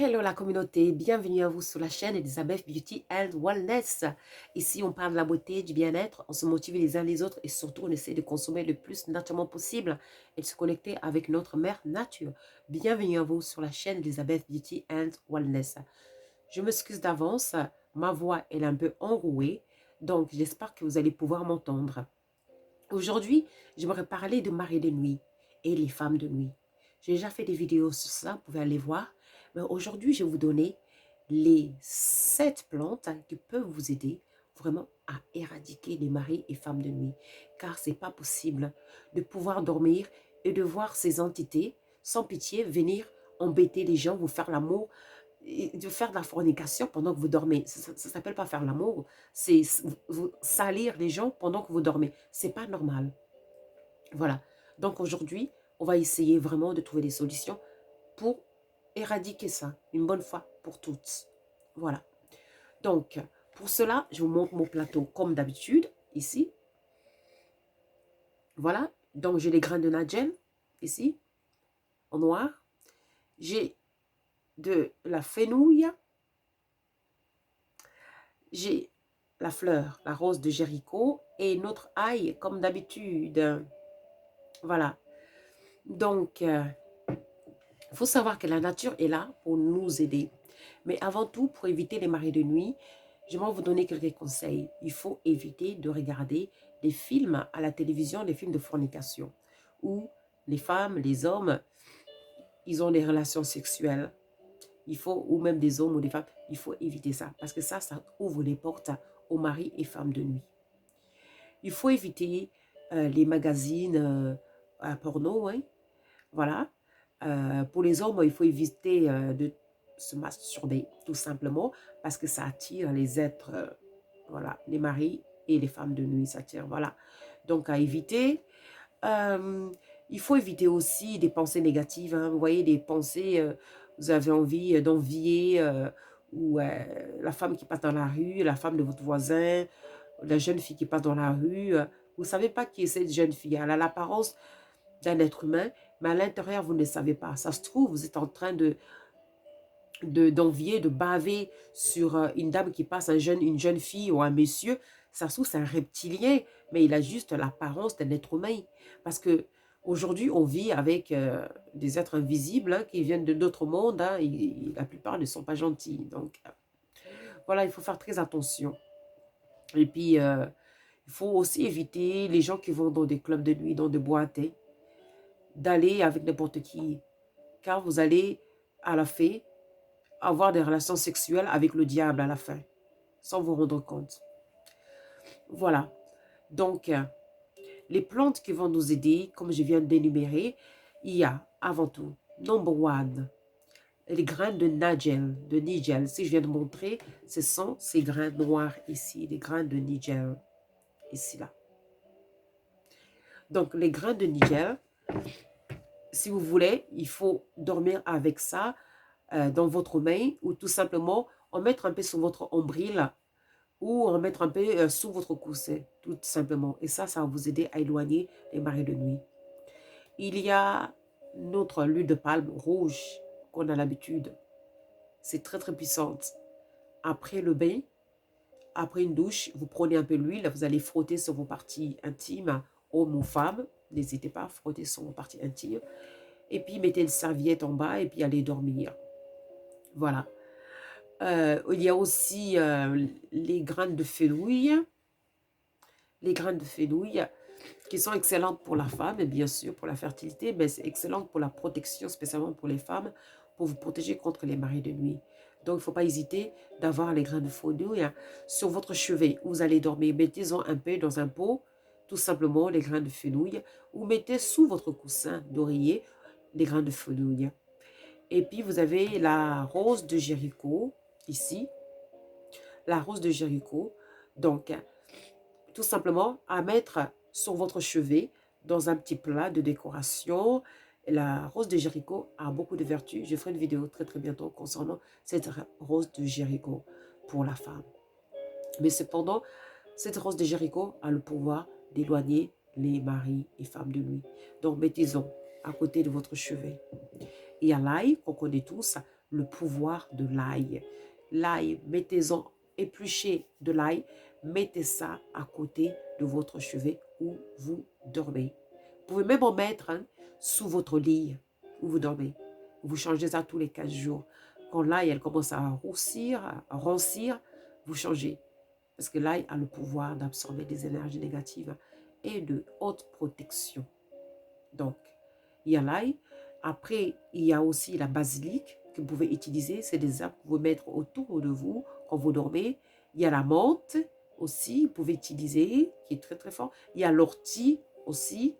Hello la communauté, bienvenue à vous sur la chaîne Elisabeth Beauty and Wellness. Ici, on parle de la beauté, du bien-être, on se motive les uns les autres et surtout, on essaie de consommer le plus naturellement possible et de se connecter avec notre mère nature. Bienvenue à vous sur la chaîne Elisabeth Beauty and Wellness. Je m'excuse d'avance, ma voix est un peu enrouée, donc j'espère que vous allez pouvoir m'entendre. Aujourd'hui, j'aimerais parler de mari de nuit et les femmes de nuit. J'ai déjà fait des vidéos sur ça, vous pouvez aller voir. Mais aujourd'hui, je vais vous donner les 7 plantes qui peuvent vous aider vraiment à éradiquer les maris et femmes de nuit. Car ce n'est pas possible de pouvoir dormir et de voir ces entités sans pitié venir embêter les gens, vous faire l'amour, de faire de la fornication pendant que vous dormez. Ça ne s'appelle pas faire l'amour, c'est salir les gens pendant que vous dormez. C'est pas normal. Voilà. Donc aujourd'hui, on va essayer vraiment de trouver des solutions pour éradiquer ça, une bonne fois pour toutes. Voilà. Donc, pour cela, je vous montre mon plateau comme d'habitude, ici. Voilà. Donc, j'ai les grains de Nigel, ici, en noir. J'ai de la fenouil. J'ai la fleur, la rose de Jéricho et notre ail, comme d'habitude. Voilà. Donc, il faut savoir que la nature est là pour nous aider. Mais avant tout, pour éviter les marées de nuit, je vais vous donner quelques conseils. Il faut éviter de regarder des films à la télévision, des films de fornication, où les femmes, les hommes, ils ont des relations sexuelles. Il faut, ou même des hommes ou des femmes, il faut éviter ça. Parce que ça ouvre les portes aux maris et femmes de nuit. Il faut éviter les magazines porno, hein. Voilà. Pour les hommes, il faut éviter de se masturber, tout simplement, parce que ça attire les êtres, voilà, les maris et les femmes de nuit, ça attire, voilà. Donc, à éviter. Euh, il faut éviter aussi des pensées négatives, hein. Vous voyez, des pensées, vous avez envie d'envier, ou la femme qui passe dans la rue, la femme de votre voisin, la jeune fille qui passe dans la rue. Vous ne savez pas qui est cette jeune fille. Elle a l'apparence d'un être humain, mais à l'intérieur, vous ne le savez pas. Ça se trouve, vous êtes en train d'envier, de baver sur une dame qui passe, une jeune fille ou un monsieur. Ça se trouve, c'est un reptilien, mais il a juste l'apparence d'un être humain. Parce que aujourd'hui, on vit avec des êtres invisibles, hein, qui viennent de d'autres mondes, hein, et la plupart ne sont pas gentils. Donc, voilà, il faut faire très attention. Et puis, il faut aussi éviter les gens qui vont dans des clubs de nuit, dans des boîtes, hein, d'aller avec n'importe qui. Car vous allez, à la fin, avoir des relations sexuelles avec le diable à la fin, sans vous rendre compte. Voilà. Donc, les plantes qui vont nous aider, comme je viens d'énumérer, il y a, avant tout, number one, les grains de Nigel. Si je viens de montrer, ce sont ces grains noirs ici, les grains de Nigel, ici, là. Donc, les grains de Nigel, si vous voulez, il faut dormir avec ça dans votre main ou tout simplement en mettre un peu sur votre ombril ou en mettre un peu sous votre coussin, tout simplement. Et ça va vous aider à éloigner les marées de nuit. Il y a notre huile de palme rouge qu'on a l'habitude. C'est très très puissante. Après le bain, après une douche, vous prenez un peu l'huile, vous allez frotter sur vos parties intimes, hommes ou femmes. N'hésitez pas à frotter sur vos parties intimes. Et puis mettez une serviette en bas et puis allez dormir. Voilà. Il y a aussi les graines de fenouil. Les graines de fenouil qui sont excellentes pour la femme et bien sûr pour la fertilité, mais c'est excellent pour la protection, spécialement pour les femmes, pour vous protéger contre les marées de nuit. Donc, il ne faut pas hésiter d'avoir les grains de fenouil sur votre chevet où vous allez dormir. Mettez-en un peu dans un pot, tout simplement les grains de fenouil, ou mettez sous votre coussin d'oreiller les grains de fenouil. Et puis, vous avez la rose de Jéricho, ici, la rose de Jéricho. Donc, tout simplement à mettre sur votre chevet dans un petit plat de décoration. La rose de Jéricho a beaucoup de vertus. Je ferai une vidéo très très bientôt concernant cette rose de Jéricho pour la femme. Mais cependant, cette rose de Jéricho a le pouvoir d'éloigner les maris et femmes de nuit. Donc mettez-en à côté de votre chevet. Et à l'ail, qu'on connaît tous, le pouvoir de l'ail. L'ail, mettez-en, épluchez de l'ail, mettez ça à côté de votre chevet où vous dormez. Vous pouvez même en mettre sous votre lit où vous dormez. Vous changez ça tous les 15 jours. Quand l'ail, elle commence à roussir, à rancir, vous changez. Parce que l'ail a le pouvoir d'absorber des énergies négatives et de haute protection. Donc, il y a l'ail. Après, il y a aussi la basilic que vous pouvez utiliser. C'est des herbes que vous pouvez mettre autour de vous quand vous dormez. Il y a la menthe aussi, vous pouvez utiliser, qui est très très fort. Il y a l'ortie aussi.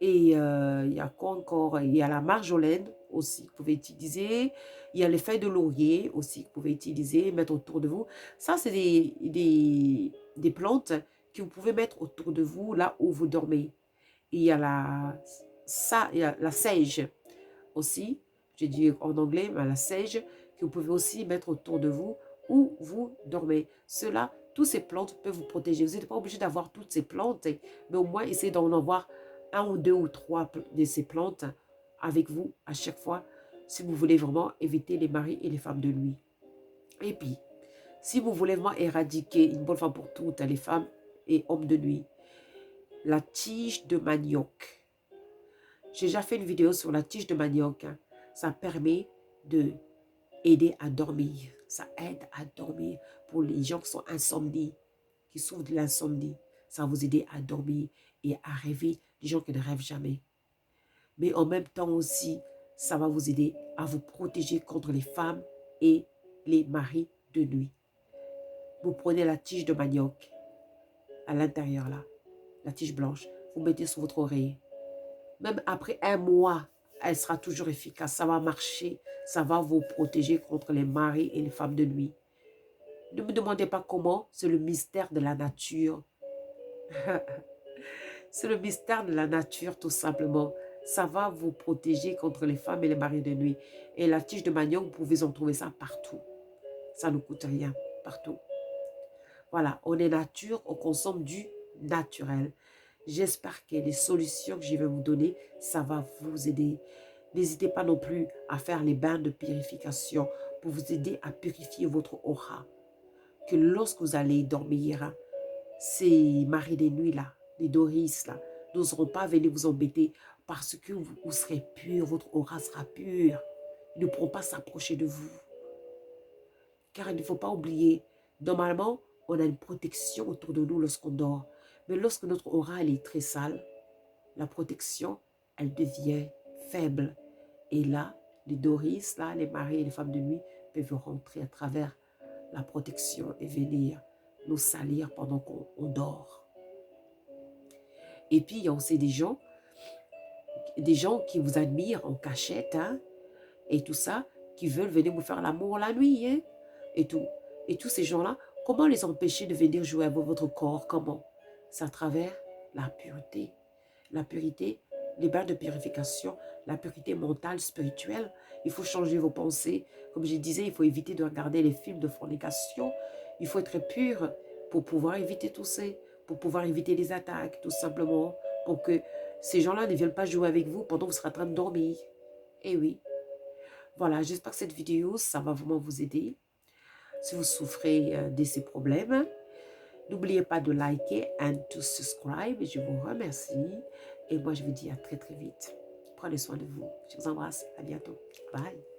Et il y a quoi encore? Il y a la marjolaine aussi que vous pouvez utiliser. Il y a les feuilles de laurier aussi que vous pouvez utiliser, mettre autour de vous. Ça, c'est des plantes que vous pouvez mettre autour de vous, là où vous dormez. Et il y a il y a la sage aussi. J'ai dit en anglais, mais la sage que vous pouvez aussi mettre autour de vous où vous dormez. Cela, toutes ces plantes peuvent vous protéger. Vous n'êtes pas obligé d'avoir toutes ces plantes, mais au moins essayez d'en avoir un ou deux ou trois de ces plantes avec vous à chaque fois si vous voulez vraiment éviter les maris et les femmes de nuit. Et puis, si vous voulez vraiment éradiquer une bonne fois pour toutes les femmes et hommes de nuit, la tige de manioc. J'ai déjà fait une vidéo sur la tige de manioc. Ça permet de aider à dormir. Ça aide à dormir pour les gens qui sont insomnies, qui souffrent de l'insomnie. Ça va vous aider à dormir et à rêver, des gens qui ne rêvent jamais. Mais en même temps aussi, ça va vous aider à vous protéger contre les femmes et les maris de nuit. Vous prenez la tige de manioc à l'intérieur là, la tige blanche, vous mettez sur votre oreiller. Même après un mois, elle sera toujours efficace. Ça va marcher. Ça va vous protéger contre les maris et les femmes de nuit. Ne me demandez pas comment. C'est le mystère de la nature. C'est le mystère de la nature, tout simplement. Ça va vous protéger contre les femmes et les maris de nuit. Et la tige de manioc, vous pouvez en trouver ça partout. Ça ne coûte rien, partout. Voilà, on est nature, on consomme du naturel. J'espère que les solutions que je vais vous donner, ça va vous aider. N'hésitez pas non plus à faire les bains de purification pour vous aider à purifier votre aura. Que lorsque vous allez dormir, ces maris des nuits là, les Doris là, n'oseront pas venir vous embêter parce que vous serez pur, votre aura sera pure. Ils ne pourront pas s'approcher de vous. Car il ne faut pas oublier, normalement, on a une protection autour de nous lorsqu'on dort. Mais lorsque notre aura elle est très sale, la protection, elle devient faible. Et là, les Doris, là, les maris et les femmes de nuit peuvent rentrer à travers la protection et venir nous salir pendant qu'on dort. Et puis, il y a aussi des gens qui vous admirent en cachette, hein, et tout ça, qui veulent venir vous faire l'amour la nuit, hein, et tout. Et tous ces gens-là, comment les empêcher de venir jouer avec votre corps? Comment? C'est à travers la pureté. La pureté, les bains de purification, la pureté mentale, spirituelle. Il faut changer vos pensées. Comme je disais, il faut éviter de regarder les films de fornication. Il faut être pur pour pouvoir éviter tout ça, pour pouvoir éviter les attaques, tout simplement, pour que ces gens-là ne viennent pas jouer avec vous pendant que vous serez en train de dormir. Eh oui. Voilà, j'espère que cette vidéo, ça va vraiment vous aider. Si vous souffrez de ces problèmes, n'oubliez pas de liker and to subscribe. Je vous remercie. Et moi, je vous dis à très très vite. Prenez soin de vous. Je vous embrasse. À bientôt. Bye.